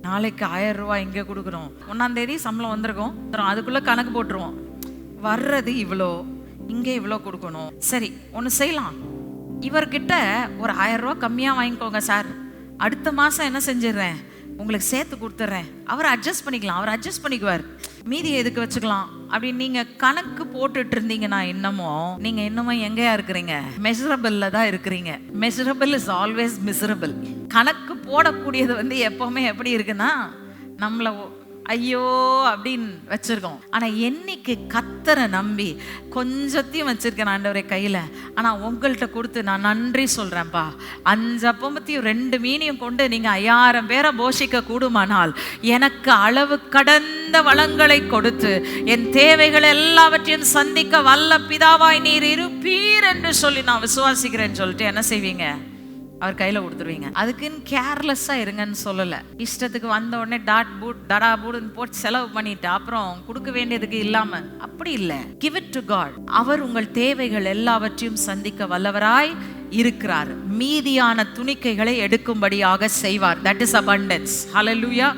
நாளைக்கு 1000 ரூபாய் இங்கே கொடுக்குறோம், 1ஆம் தேதி சம்பளம் வந்திருக்கோம், அதுக்குள்ள கணக்கு போட்டுருவோம். வர்றது இவ்வளோ, இங்கே இவ்வளோ கொடுக்கணும். சரி, ஒன்று செய்யலாம், இவர்கிட்ட ஒரு 1000 ரூபா கம்மியாக வாங்கிக்கோங்க சார், அடுத்த மாதம் என்ன செஞ்சிடுறேன் உங்களுக்கு சேர்த்து கொடுத்துட்றேன். அவர் அட்ஜஸ்ட் பண்ணிக்கலாம், அவர் அட்ஜஸ்ட் பண்ணிக்குவார், மீதி எதுக்கு வச்சுக்கலாம் அப்படின்னு நீங்க கணக்கு போட்டுட்டு இருந்தீங்கன்னா இன்னமும் எங்கேயா இருக்கிறீங்க? மெஷரபிள்ல தான் இருக்கிறீங்க. Measurable is always miserable. கணக்கு போடக்கூடியது எப்பவுமே எப்படி இருக்குன்னா நம்மள ஐயோ அப்படின்னு வச்சிருக்கோம். ஆனா என்னைக்கு கத்தரை நம்பி கொஞ்சத்தையும் வச்சிருக்கேன் ஆண்டவரே கையில, ஆனா உங்கள்கிட்ட கொடுத்து நான் நன்றி சொல்றேன்ப்பா, 5 அப்பத்தையும் 2 மீனையும் கொண்டு நீங்க 5000 பேரை போஷிக்க கூடுமானால் எனக்கு அளவு கடந்த வளங்களை கொடுத்து என் தேவைகள் எல்லாவற்றையும் சந்திக்க வல்ல பிதாவாய் நீர் இருப்பீர் என்று சொல்லி நான் விசுவாசிக்கிறேன்னு சொல்லிட்டு என்ன செய்வீங்க? அவர் கையில கொடுத்துருவீங்க. அதுக்குன்னு கேர்லெஸ்ஸா இருங்கன்னு சொல்லல. இஷ்டத்துக்கு வந்த உடனே டாட் பூட் டடா பூட்னு போட்டு செலவு பண்ணிட்டு அப்புறம் கொடுக்க வேண்டியதுக்கு இல்லாம அப்படி இல்லை. Give it to God. அவர் உங்கள் தேவைகள் எல்லாவற்றையும் சந்திக்க வல்லவராய் இருக்கிறார். மீதியான துணிக்கைகளை எடுக்கும்படியாக செய்வார். That is abundance. ஹல்லேலூயா.